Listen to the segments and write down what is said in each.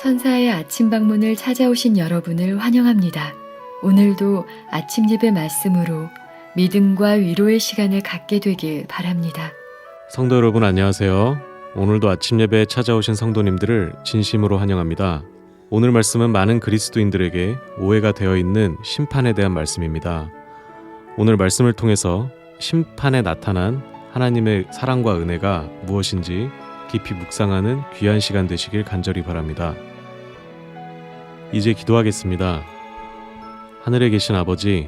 천사의 아침 방문을 찾아오신 여러분을 환영합니다. 오늘도 아침 예배 말씀으로 믿음과 위로의 시간을 갖게 되길 바랍니다. 성도 여러분 안녕하세요. 오늘도 아침 예배에 찾아오신 성도님들을 진심으로 환영합니다. 오늘 말씀은 많은 그리스도인들에게 오해가 되어 있는 심판에 대한 말씀입니다. 오늘 말씀을 통해서 심판에 나타난 하나님의 사랑과 은혜가 무엇인지 깊이 묵상하는 귀한 시간 되시길 간절히 바랍니다. 이제 기도하겠습니다. 하늘에 계신 아버지,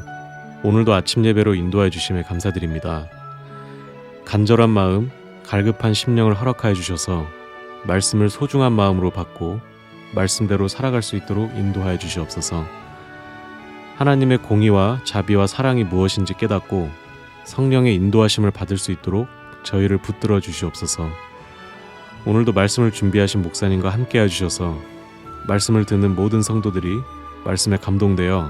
오늘도 아침 예배로 인도해 주심에 감사드립니다. 간절한 마음, 갈급한 심령을 허락하여 주셔서 말씀을 소중한 마음으로 받고 말씀대로 살아갈 수 있도록 인도하여 주시옵소서. 하나님의 공의와 자비와 사랑이 무엇인지 깨닫고 성령의 인도하심을 받을 수 있도록 저희를 붙들어 주시옵소서. 오늘도 말씀을 준비하신 목사님과 함께해 주셔서 말씀을 듣는 모든 성도들이 말씀에 감동되어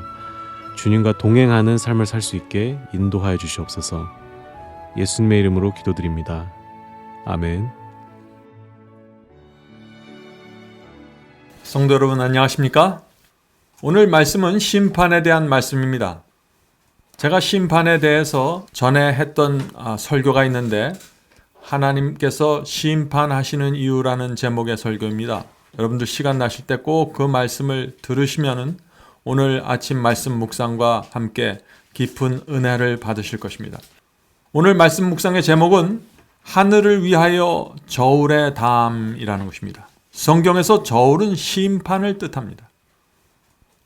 주님과 동행하는 삶을 살 수 있게 인도하여 주시옵소서. 예수님의 이름으로 기도드립니다. 아멘. 성도 여러분 안녕하십니까? 오늘 말씀은 심판에 대한 말씀입니다. 제가 심판에 대해서 전에 했던 설교가 있는데 하나님께서 심판하시는 이유라는 제목의 설교입니다. 여러분들 시간 나실 때 꼭 그 말씀을 들으시면은 오늘 아침 말씀 묵상과 함께 깊은 은혜를 받으실 것입니다. 오늘 말씀 묵상의 제목은 하늘을 위하여 저울의 담이라는 것입니다. 성경에서 저울은 심판을 뜻합니다.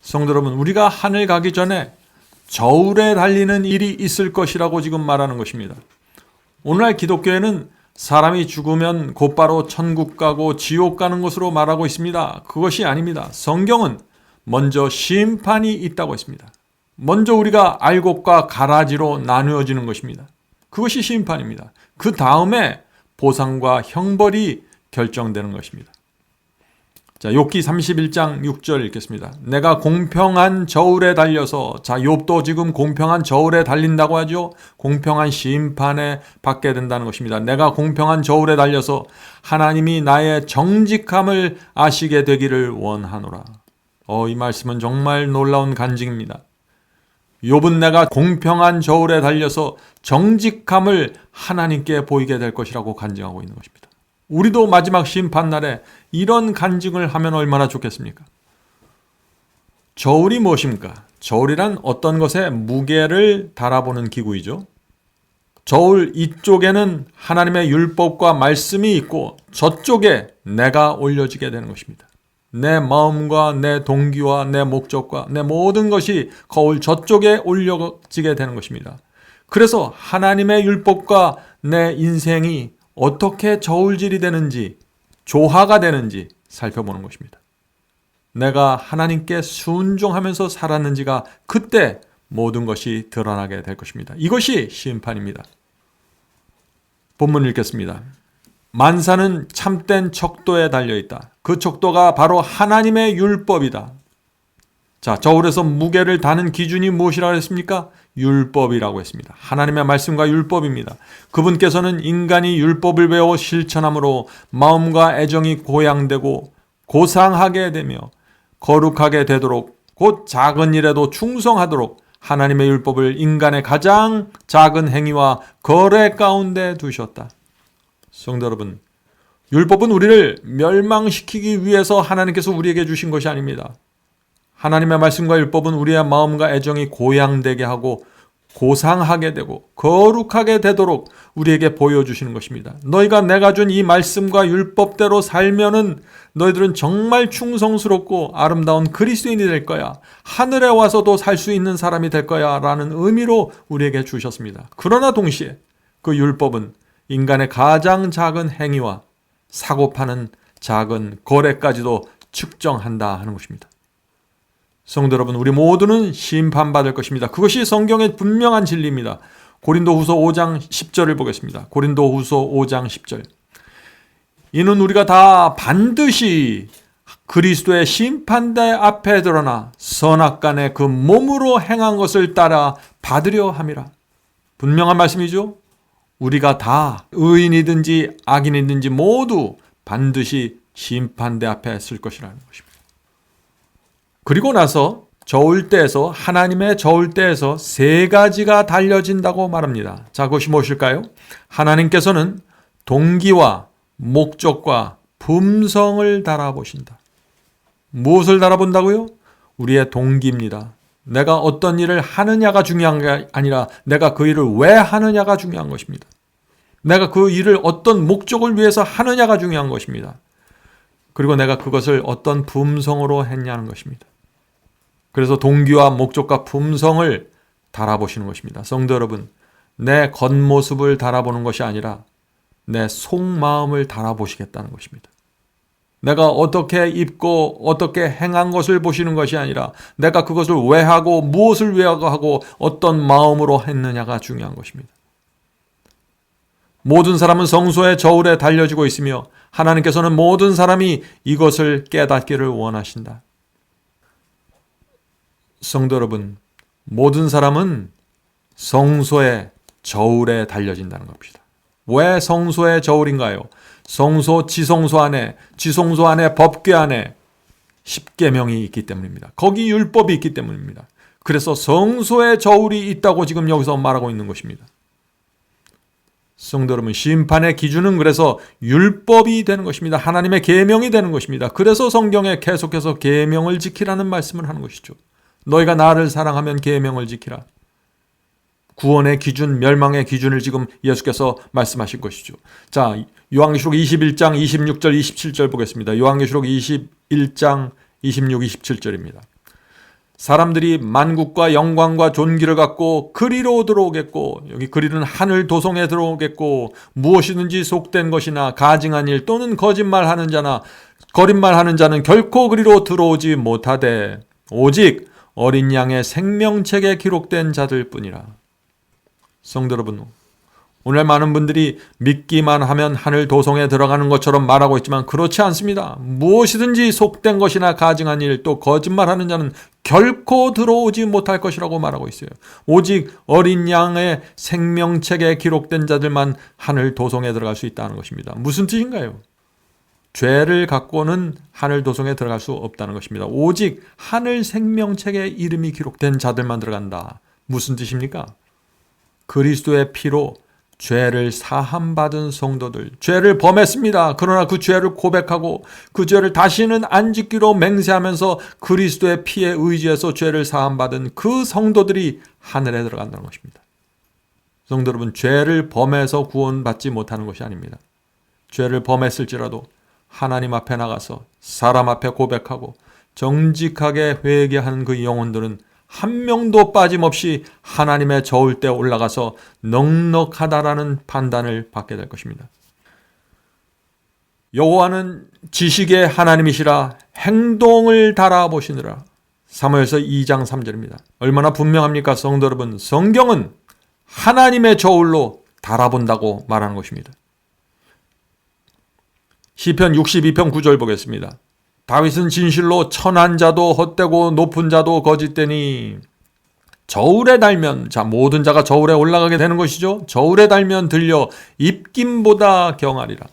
성도 여러분, 우리가 하늘 가기 전에 저울에 달리는 일이 있을 것이라고 지금 말하는 것입니다. 오늘날 기독교에는 사람이 죽으면 곧바로 천국 가고 지옥 가는 것으로 말하고 있습니다. 그것이 아닙니다. 성경은 먼저 심판이 있다고 했습니다. 먼저 우리가 알곡과 가라지로 나누어지는 것입니다. 그것이 심판입니다. 그 다음에 보상과 형벌이 결정되는 것입니다. 자, 욥기 31장 6절 읽겠습니다. 내가 공평한 저울에 달려서, 자, 욥도 지금 공평한 저울에 달린다고 하죠. 공평한 심판에 받게 된다는 것입니다. 내가 공평한 저울에 달려서 하나님이 나의 정직함을 아시게 되기를 원하노라. 이 말씀은 정말 놀라운 간증입니다. 욥은 내가 공평한 저울에 달려서 정직함을 하나님께 보이게 될 것이라고 간증하고 있는 것입니다. 우리도 마지막 심판날에 이런 간증을 하면 얼마나 좋겠습니까? 저울이 무엇입니까? 저울이란 어떤 것에 무게를 달아보는 기구이죠. 저울 이쪽에는 하나님의 율법과 말씀이 있고 저쪽에 내가 올려지게 되는 것입니다. 내 마음과 내 동기와 내 목적과 내 모든 것이 거울 저쪽에 올려지게 되는 것입니다. 그래서 하나님의 율법과 내 인생이 어떻게 저울질이 되는지, 조화가 되는지 살펴보는 것입니다. 내가 하나님께 순종하면서 살았는지가 그때 모든 것이 드러나게 될 것입니다. 이것이 심판입니다. 본문 읽겠습니다. 만사는 참된 척도에 달려있다. 그 척도가 바로 하나님의 율법이다. 자, 저울에서 무게를 다는 기준이 무엇이라고 했습니까? 율법이라고 했습니다. 하나님의 말씀과 율법입니다. 그분께서는 인간이 율법을 배워 실천함으로 마음과 애정이 고양되고 고상하게 되며 거룩하게 되도록 곧 작은 일에도 충성하도록 하나님의 율법을 인간의 가장 작은 행위와 거래 가운데 두셨다. 성도 여러분, 율법은 우리를 멸망시키기 위해서 하나님께서 우리에게 주신 것이 아닙니다. 하나님의 말씀과 율법은 우리의 마음과 애정이 고양되게 하고 고상하게 되고 거룩하게 되도록 우리에게 보여주시는 것입니다. 너희가 내가 준 이 말씀과 율법대로 살면은 너희들은 정말 충성스럽고 아름다운 그리스도인이 될 거야. 하늘에 와서도 살 수 있는 사람이 될 거야 라는 의미로 우리에게 주셨습니다. 그러나 동시에 그 율법은 인간의 가장 작은 행위와 사고 파는 작은 거래까지도 측정한다 하는 것입니다. 성도 여러분, 우리 모두는 심판받을 것입니다. 그것이 성경의 분명한 진리입니다. 고린도후서 5장 10절을 보겠습니다. 고린도후서 5장 10절. 이는 우리가 다 반드시 그리스도의 심판대 앞에 드러나 선악간에 그 몸으로 행한 것을 따라 받으려 함이라. 분명한 말씀이죠. 우리가 다 의인이든지 악인이든지 모두 반드시 심판대 앞에 쓸 것이라는 것입니다. 그리고 나서 저울대에서 하나님의 저울대에서 세 가지가 달려진다고 말합니다. 자, 그것이 무엇일까요? 하나님께서는 동기와 목적과 품성을 달아보신다. 무엇을 달아본다고요? 우리의 동기입니다. 내가 어떤 일을 하느냐가 중요한 게 아니라 내가 그 일을 왜 하느냐가 중요한 것입니다. 내가 그 일을 어떤 목적을 위해서 하느냐가 중요한 것입니다. 그리고 내가 그것을 어떤 품성으로 했냐는 것입니다. 그래서 동기와 목적과 품성을 달아보시는 것입니다. 성도 여러분, 내 겉모습을 달아보는 것이 아니라 내 속마음을 달아보시겠다는 것입니다. 내가 어떻게 입고 어떻게 행한 것을 보시는 것이 아니라 내가 그것을 왜 하고 무엇을 위해 하고 어떤 마음으로 했느냐가 중요한 것입니다. 모든 사람은 성소의 저울에 달려지고 있으며 하나님께서는 모든 사람이 이것을 깨닫기를 원하신다. 성도 여러분, 모든 사람은 성소의 저울에 달려진다는 겁니다. 왜 성소의 저울인가요? 성소, 지성소 안에 법궤 안에 십계명이 있기 때문입니다. 거기 율법이 있기 때문입니다. 그래서 성소의 저울이 있다고 지금 여기서 말하고 있는 것입니다. 성도 여러분, 심판의 기준은 그래서 율법이 되는 것입니다. 하나님의 계명이 되는 것입니다. 그래서 성경에 계속해서 계명을 지키라는 말씀을 하는 것이죠. 너희가 나를 사랑하면 계명을 지키라. 구원의 기준, 멸망의 기준을 지금 예수께서 말씀하신 것이죠. 자, 요한계시록 21장 26절 27절 보겠습니다. 요한계시록 21장 26, 27절입니다. 사람들이 만국과 영광과 존귀를 갖고 그리로 들어오겠고, 여기 그리는 하늘 도성에 들어오겠고, 무엇이든지 속된 것이나 가증한 일 또는 거짓말하는 자는 결코 그리로 들어오지 못하되 오직 어린 양의 생명책에 기록된 자들 뿐이라. 성도 여러분, 오늘 많은 분들이 믿기만 하면 하늘 도성에 들어가는 것처럼 말하고 있지만 그렇지 않습니다. 무엇이든지 속된 것이나 가증한 일 또 거짓말하는 자는 결코 들어오지 못할 것이라고 말하고 있어요. 오직 어린 양의 생명책에 기록된 자들만 하늘 도성에 들어갈 수 있다는 것입니다. 무슨 뜻인가요? 죄를 갖고는 하늘 도성에 들어갈 수 없다는 것입니다. 오직 하늘 생명책에 이름이 기록된 자들만 들어간다. 무슨 뜻입니까? 그리스도의 피로 죄를 사함받은 성도들, 죄를 범했습니다. 그러나 그 죄를 고백하고 그 죄를 다시는 안 짓기로 맹세하면서 그리스도의 피에 의지해서 죄를 사함받은 그 성도들이 하늘에 들어간다는 것입니다. 성도 여러분, 죄를 범해서 구원받지 못하는 것이 아닙니다. 죄를 범했을지라도 하나님 앞에 나가서 사람 앞에 고백하고 정직하게 회개하는 그 영혼들은 한 명도 빠짐없이 하나님의 저울대에 올라가서 넉넉하다라는 판단을 받게 될 것입니다. 여호와는 지식의 하나님이시라 행동을 달아보시느라. 사무엘서 2장 3절입니다. 얼마나 분명합니까? 성도 여러분, 성경은 하나님의 저울로 달아본다고 말하는 것입니다. 시편 62편 9절 보겠습니다. 다윗은 진실로 천한 자도 헛되고 높은 자도 거짓되니 저울에 달면, 자, 모든 자가 저울에 올라가게 되는 것이죠. 저울에 달면 들려 입김보다 경하리라.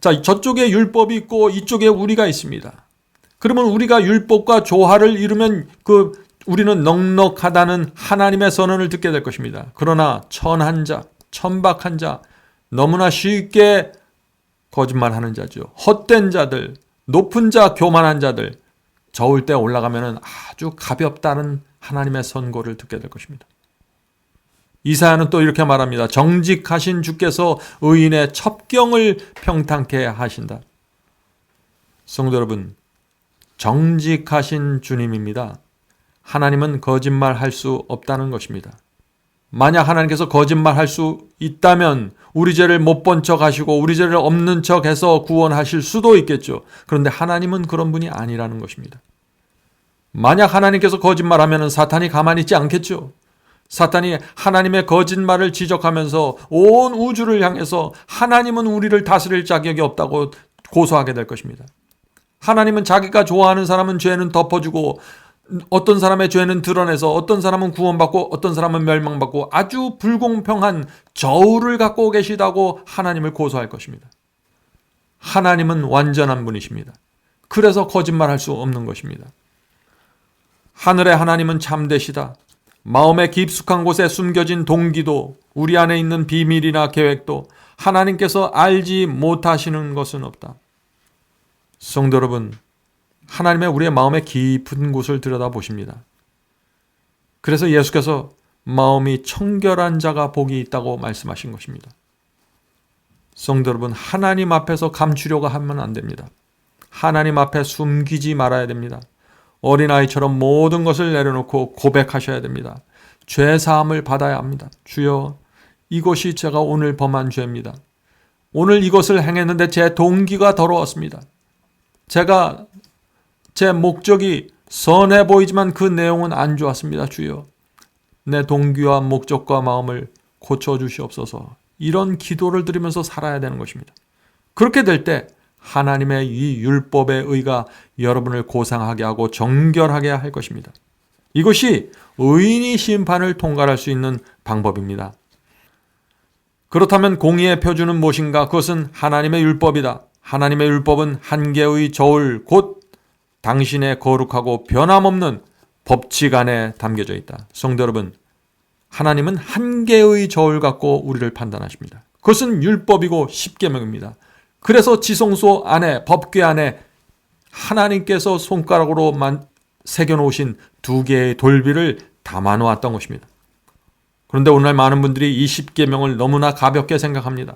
자, 저쪽에 율법이 있고 이쪽에 우리가 있습니다. 그러면 우리가 율법과 조화를 이루면 우리는 넉넉하다는 하나님의 선언을 듣게 될 것입니다. 그러나 천한 자, 천박한 자, 너무나 쉽게 거짓말하는 자죠. 헛된 자들, 높은 자, 교만한 자들, 저울대에 올라가면 아주 가볍다는 하나님의 선고를 듣게 될 것입니다. 이사야는 또 이렇게 말합니다. 정직하신 주께서 의인의 첩경을 평탄케 하신다. 성도 여러분, 정직하신 주님입니다. 하나님은 거짓말할 수 없다는 것입니다. 만약 하나님께서 거짓말할 수 있다면 우리 죄를 못 본 척 하시고 우리 죄를 없는 척 해서 구원하실 수도 있겠죠. 그런데 하나님은 그런 분이 아니라는 것입니다. 만약 하나님께서 거짓말하면 사탄이 가만히 있지 않겠죠. 사탄이 하나님의 거짓말을 지적하면서 온 우주를 향해서 하나님은 우리를 다스릴 자격이 없다고 고소하게 될 것입니다. 하나님은 자기가 좋아하는 사람은 죄는 덮어주고 어떤 사람의 죄는 드러내서 어떤 사람은 구원받고 어떤 사람은 멸망받고 아주 불공평한 저울을 갖고 계시다고 하나님을 고소할 것입니다. 하나님은 완전한 분이십니다. 그래서 거짓말할 수 없는 것입니다. 하늘의 하나님은 참되시다. 마음의 깊숙한 곳에 숨겨진 동기도 우리 안에 있는 비밀이나 계획도 하나님께서 알지 못하시는 것은 없다. 성도 여러분, 하나님의 우리의 마음의 깊은 곳을 들여다보십니다. 그래서 예수께서 마음이 청결한 자가 복이 있다고 말씀하신 것입니다. 성도 여러분, 하나님 앞에서 감추려고 하면 안 됩니다. 하나님 앞에 숨기지 말아야 됩니다. 어린아이처럼 모든 것을 내려놓고 고백하셔야 됩니다. 죄사함을 받아야 합니다. 주여, 이것이 제가 오늘 범한 죄입니다. 오늘 이것을 행했는데 제 동기가 더러웠습니다. 제가 제 목적이 선해 보이지만 그 내용은 안 좋았습니다. 주여, 내 동기와 목적과 마음을 고쳐주시옵소서. 이런 기도를 드리면서 살아야 되는 것입니다. 그렇게 될 때 하나님의 이 율법의 의가 여러분을 고상하게 하고 정결하게 할 것입니다. 이것이 의인이 심판을 통과할 수 있는 방법입니다. 그렇다면 공의의 표준은 무엇인가? 그것은 하나님의 율법이다. 하나님의 율법은 한 개의 저울, 곧 당신의 거룩하고 변함없는 법칙 안에 담겨져 있다. 성도 여러분, 하나님은 한 개의 저울 갖고 우리를 판단하십니다. 그것은 율법이고 십계명입니다. 그래서 지성소 안에, 법궤 안에 하나님께서 손가락으로 새겨놓으신 2개의 돌비를 담아놓았던 것입니다. 그런데 오늘날 많은 분들이 이 십계명을 너무나 가볍게 생각합니다.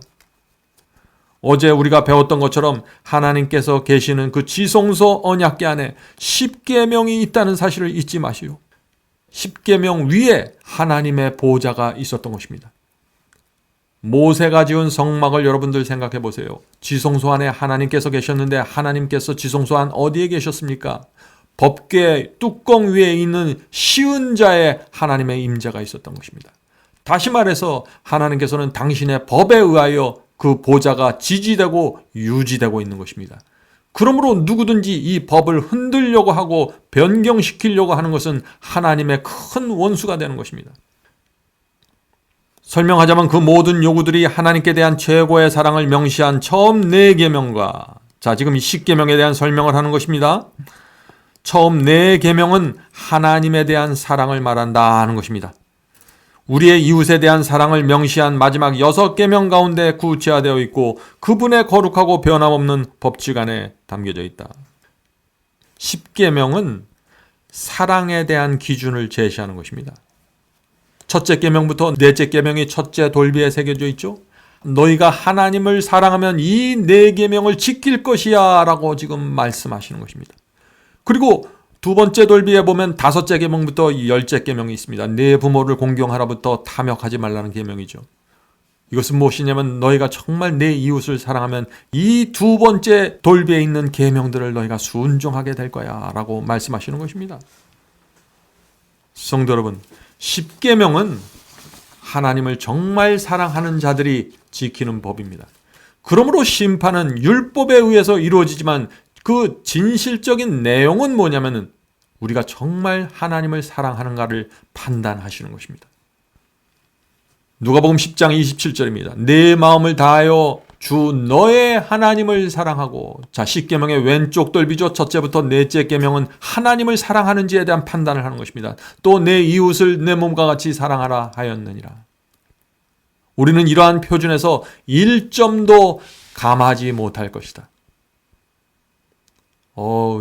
어제 우리가 배웠던 것처럼 하나님께서 계시는 그 지성소 언약궤 안에 십계명이 있다는 사실을 잊지 마시오. 십계명 위에 하나님의 보좌가 있었던 것입니다. 모세가 지은 성막을 여러분들 생각해 보세요. 지성소 안에 하나님께서 계셨는데 하나님께서 지성소 안 어디에 계셨습니까? 법궤 뚜껑 위에 있는 시은자에 하나님의 임재가 있었던 것입니다. 다시 말해서 하나님께서는 당신의 법에 의하여 그 보좌가 지지되고 유지되고 있는 것입니다. 그러므로 누구든지 이 법을 흔들려고 하고 변경시키려고 하는 것은 하나님의 큰 원수가 되는 것입니다. 설명하자면 그 모든 요구들이 하나님께 대한 최고의 사랑을 명시한 처음 4계명과 지금 이 10계명에 대한 설명을 하는 것입니다. 처음 4계명은 하나님에 대한 사랑을 말한다 하는 것입니다. 우리의 이웃에 대한 사랑을 명시한 마지막 6계명 가운데 구체화되어 있고 그분의 거룩하고 변함없는 법칙 안에 담겨져 있다. 10계명은 사랑에 대한 기준을 제시하는 것입니다. 첫째 계명부터 넷째 계명이 첫째 돌비에 새겨져 있죠. 너희가 하나님을 사랑하면 이 4계명을 지킬 것이야 라고 지금 말씀하시는 것입니다. 그리고 두 번째 돌비에 보면 5째 계명부터 10째 계명이 있습니다. 내 부모를 공경하라부터 탐욕하지 말라는 계명이죠. 이것은 무엇이냐면 너희가 정말 내 이웃을 사랑하면 이 2번째 돌비에 있는 계명들을 너희가 순종하게 될 거야 라고 말씀하시는 것입니다. 성도 여러분, 10계명은 하나님을 정말 사랑하는 자들이 지키는 법입니다. 그러므로 심판은 율법에 의해서 이루어지지만 그 진실적인 내용은 뭐냐면 우리가 정말 하나님을 사랑하는가를 판단하시는 것입니다. 누가복음 10장 27절입니다. 내 마음을 다하여 주 너의 하나님을 사랑하고 10계명의 왼쪽 돌비죠. 첫째부터 넷째 계명은 하나님을 사랑하는지에 대한 판단을 하는 것입니다. 또 내 이웃을 내 몸과 같이 사랑하라 하였느니라. 우리는 이러한 표준에서 1점도 감하지 못할 것이다.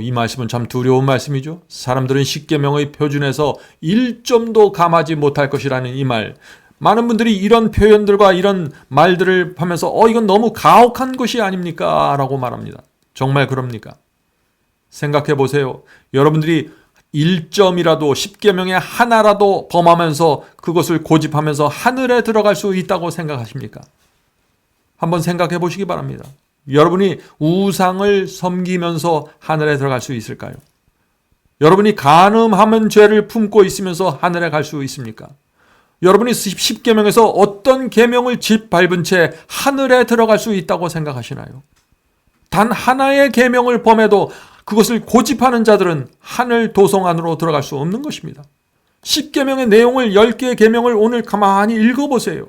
이 말씀은 참 두려운 말씀이죠. 사람들은 10계명의 표준에서 1점도 감하지 못할 것이라는 이 말. 많은 분들이 이런 표현들과 이런 말들을 하면서 이건 너무 가혹한 것이 아닙니까? 라고 말합니다. 정말 그럽니까? 생각해 보세요. 여러분들이 1점이라도 10계명의 하나라도 범하면서 그것을 고집하면서 하늘에 들어갈 수 있다고 생각하십니까? 한번 생각해 보시기 바랍니다. 여러분이 우상을 섬기면서 하늘에 들어갈 수 있을까요? 여러분이 간음하면 죄를 품고 있으면서 하늘에 갈 수 있습니까? 여러분이 10계명에서 어떤 계명을 짓밟은 채 하늘에 들어갈 수 있다고 생각하시나요? 단 하나의 계명을 범해도 그것을 고집하는 자들은 하늘 도성 안으로 들어갈 수 없는 것입니다. 10계명의 내용을 10개의 계명을 오늘 가만히 읽어보세요.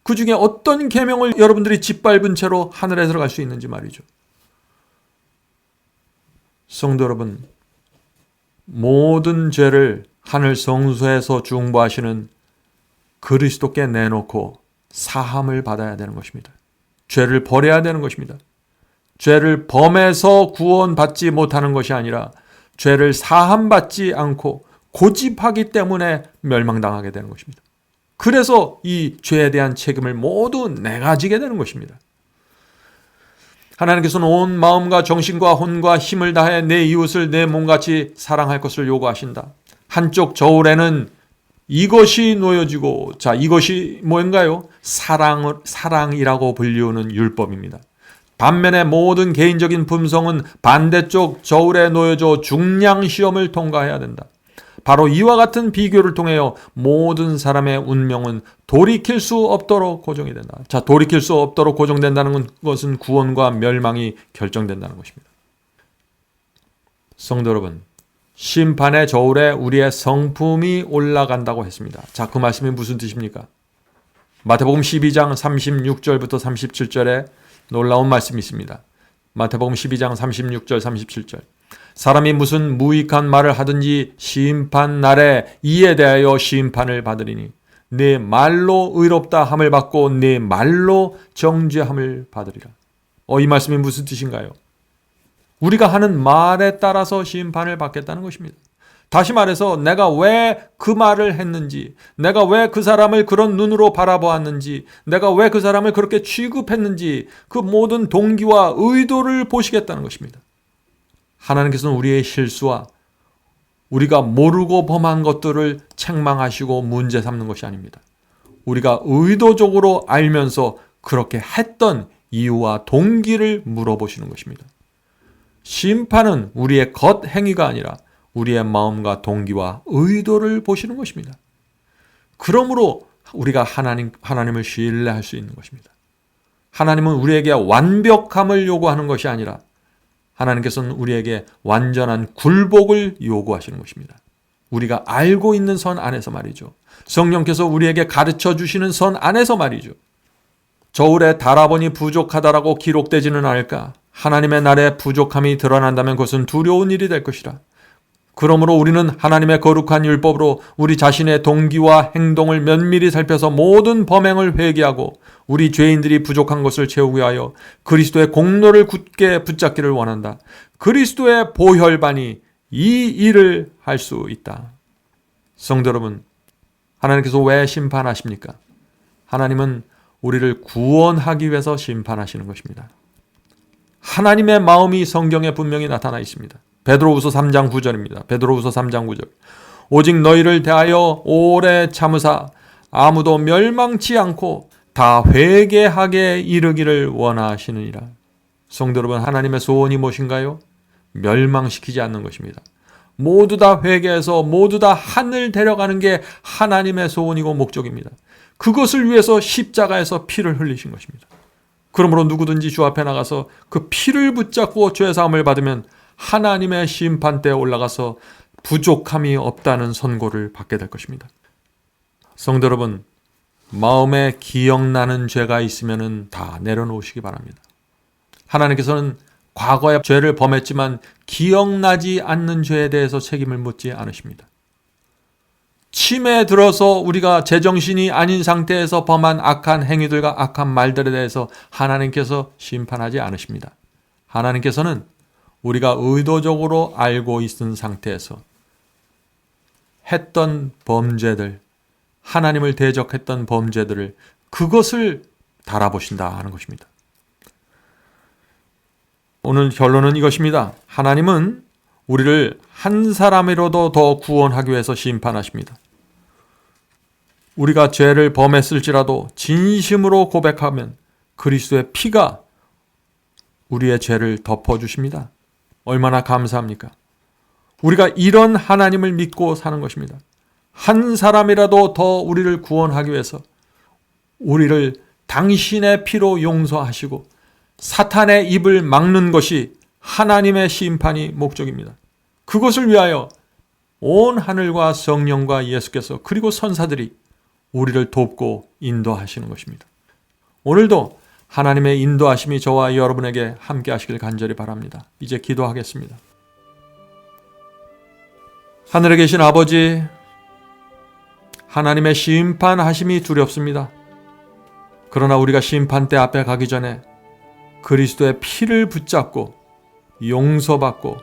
그 중에 어떤 계명을 여러분들이 짓밟은 채로 하늘에 들어갈 수 있는지 말이죠. 성도 여러분, 모든 죄를 하늘 성소에서 중보하시는 그리스도께 내놓고 사함을 받아야 되는 것입니다. 죄를 버려야 되는 것입니다. 죄를 범해서 구원받지 못하는 것이 아니라 죄를 사함받지 않고 고집하기 때문에 멸망당하게 되는 것입니다. 그래서 이 죄에 대한 책임을 모두 내가 지게 되는 것입니다. 하나님께서는 온 마음과 정신과 혼과 힘을 다해 내 이웃을 내 몸같이 사랑할 것을 요구하신다. 한쪽 저울에는 이것이 놓여지고, 자, 이것이 뭔가요? 사랑이라고 불리우는 율법입니다. 반면에 모든 개인적인 품성은 반대쪽 저울에 놓여져 중량 시험을 통과해야 된다. 바로 이와 같은 비교를 통하여 모든 사람의 운명은 돌이킬 수 없도록 고정이 된다. 자, 돌이킬 수 없도록 고정된다는 것은 구원과 멸망이 결정된다는 것입니다. 성도 여러분, 심판의 저울에 우리의 성품이 올라간다고 했습니다. 자, 그 말씀이 무슨 뜻입니까? 마태복음 12장 36절부터 37절에 놀라운 말씀이 있습니다. 마태복음 12장 36절 37절. 사람이 무슨 무익한 말을 하든지 심판 날에 이에 대하여 심판을 받으리니 네 말로 의롭다 함을 받고 네 말로 정죄함을 받으리라. 이 말씀이 무슨 뜻인가요? 우리가 하는 말에 따라서 심판을 받겠다는 것입니다. 다시 말해서 내가 왜 그 말을 했는지, 내가 왜 그 사람을 그런 눈으로 바라보았는지, 내가 왜 그 사람을 그렇게 취급했는지 그 모든 동기와 의도를 보시겠다는 것입니다. 하나님께서는 우리의 실수와 우리가 모르고 범한 것들을 책망하시고 문제 삼는 것이 아닙니다. 우리가 의도적으로 알면서 그렇게 했던 이유와 동기를 물어보시는 것입니다. 심판은 우리의 겉행위가 아니라 우리의 마음과 동기와 의도를 보시는 것입니다. 그러므로 우리가 하나님을 신뢰할 수 있는 것입니다. 하나님은 우리에게 완벽함을 요구하는 것이 아니라 하나님께서는 우리에게 완전한 굴복을 요구하시는 것입니다. 우리가 알고 있는 선 안에서 말이죠. 성령께서 우리에게 가르쳐 주시는 선 안에서 말이죠. 저울에 달아보니 부족하다라고 기록되지는 않을까? 하나님의 날에 부족함이 드러난다면 그것은 두려운 일이 될 것이라. 그러므로 우리는 하나님의 거룩한 율법으로 우리 자신의 동기와 행동을 면밀히 살펴서 모든 범행을 회개하고 우리 죄인들이 부족한 것을 채우기 위하여 그리스도의 공로를 굳게 붙잡기를 원한다. 그리스도의 보혈반이 이 일을 할 수 있다. 성도 여러분, 하나님께서 왜 심판하십니까? 하나님은 우리를 구원하기 위해서 심판하시는 것입니다. 하나님의 마음이 성경에 분명히 나타나 있습니다. 베드로후서 3장 9절입니다. 베드로후서 3장 9절. 오직 너희를 대하여 오래 참으사 아무도 멸망치 않고 다 회개하게 이르기를 원하시느니라. 성도 여러분, 하나님의 소원이 무엇인가요? 멸망시키지 않는 것입니다. 모두 다 회개해서 모두 다 하늘 데려가는 게 하나님의 소원이고 목적입니다. 그것을 위해서 십자가에서 피를 흘리신 것입니다. 그러므로 누구든지 주 앞에 나가서 그 피를 붙잡고 죄사함을 받으면 하나님의 심판대에 올라가서 부족함이 없다는 선고를 받게 될 것입니다. 성도 여러분, 마음에 기억나는 죄가 있으면 다 내려놓으시기 바랍니다. 하나님께서는 과거에 죄를 범했지만 기억나지 않는 죄에 대해서 책임을 묻지 않으십니다. 침에 들어서 우리가 제정신이 아닌 상태에서 범한 악한 행위들과 악한 말들에 대해서 하나님께서 심판하지 않으십니다. 하나님께서는 우리가 의도적으로 알고 있는 상태에서 했던 범죄들, 하나님을 대적했던 범죄들을 그것을 달아보신다 하는 것입니다. 오늘 결론은 이것입니다. 하나님은 우리를 한 사람이라도 더 구원하기 위해서 심판하십니다. 우리가 죄를 범했을지라도 진심으로 고백하면 그리스도의 피가 우리의 죄를 덮어주십니다. 얼마나 감사합니까? 우리가 이런 하나님을 믿고 사는 것입니다. 한 사람이라도 더 우리를 구원하기 위해서 우리를 당신의 피로 용서하시고 사탄의 입을 막는 것이 하나님의 심판이 목적입니다. 그것을 위하여 온 하늘과 성령과 예수께서 그리고 선사들이 우리를 돕고 인도하시는 것입니다. 오늘도 하나님의 인도하심이 저와 여러분에게 함께 하시길 간절히 바랍니다. 이제 기도하겠습니다. 하늘에 계신 아버지, 하나님의 심판하심이 두렵습니다. 그러나 우리가 심판대 앞에 가기 전에 그리스도의 피를 붙잡고 용서받고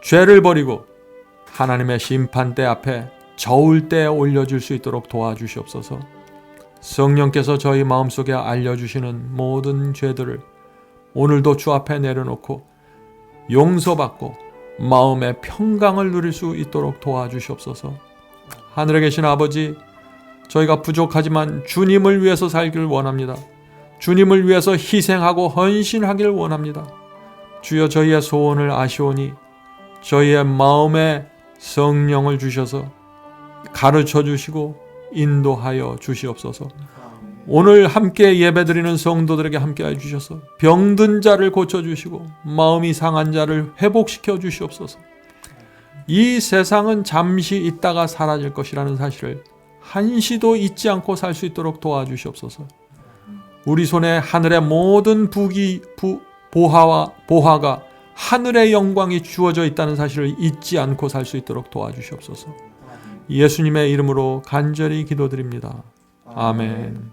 죄를 버리고 하나님의 심판대 앞에 저울대에 올려줄 수 있도록 도와주시옵소서. 성령께서 저희 마음속에 알려주시는 모든 죄들을 오늘도 주 앞에 내려놓고 용서받고 마음의 평강을 누릴 수 있도록 도와주시옵소서. 하늘에 계신 아버지, 저희가 부족하지만 주님을 위해서 살기를 원합니다. 주님을 위해서 희생하고 헌신하기를 원합니다. 주여, 저희의 소원을 아시오니 저희의 마음에 성령을 주셔서 가르쳐 주시고 인도하여 주시옵소서. 오늘 함께 예배드리는 성도들에게 함께하여 주셔서 병든 자를 고쳐주시고 마음이 상한 자를 회복시켜 주시옵소서. 이 세상은 잠시 있다가 사라질 것이라는 사실을 한시도 잊지 않고 살 수 있도록 도와주시옵소서. 우리 손에 하늘의 모든 보화가 하늘의 영광이 주어져 있다는 사실을 잊지 않고 살 수 있도록 도와주시옵소서. 예수님의 이름으로 간절히 기도드립니다. 아멘.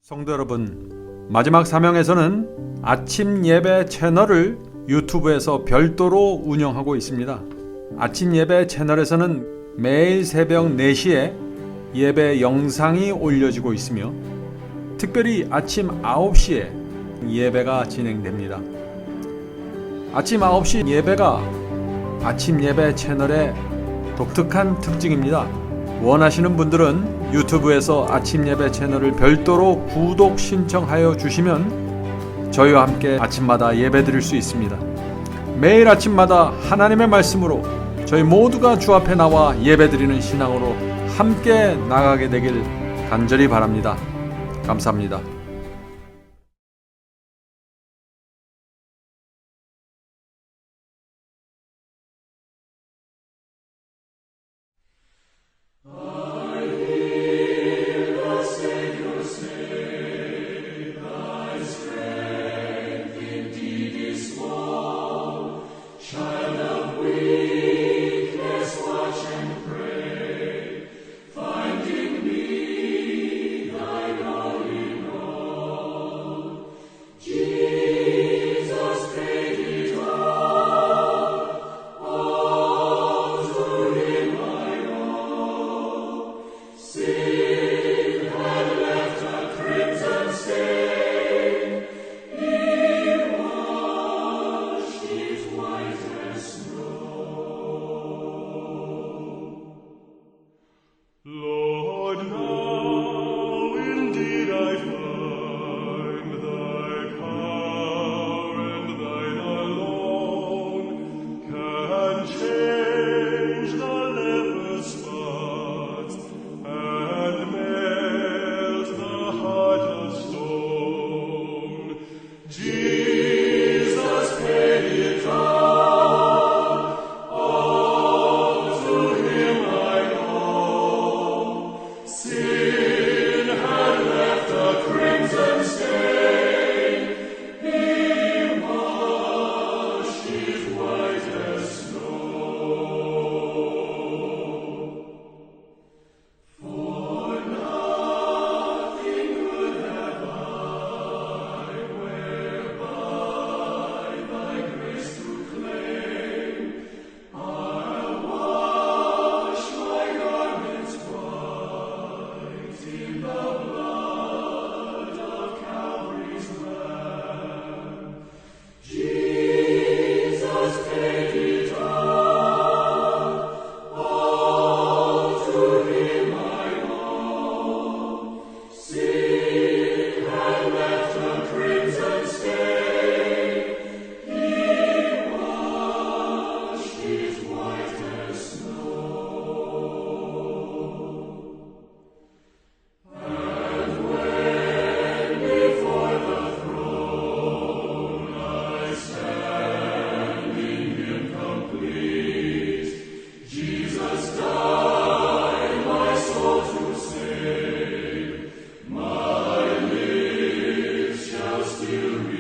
성도 여러분, 마지막 사명에서는 아침 예배 채널을 유튜브에서 별도로 운영하고 있습니다. 아침 예배 채널에서는 매일 새벽 4시에 예배 영상이 올려지고 있으며 특별히 아침 9시에 예배가 진행됩니다. 아침 9시 예배가 아침 예배 채널의 독특한 특징입니다. 원하시는 분들은 유튜브에서 아침 예배 채널을 별도로 구독 신청하여 주시면 저희와 함께 아침마다 예배 드릴 수 있습니다. 매일 아침마다 하나님의 말씀으로 저희 모두가 주 앞에 나와 예배 드리는 신앙으로 함께 나가게 되길 간절히 바랍니다. 감사합니다. Still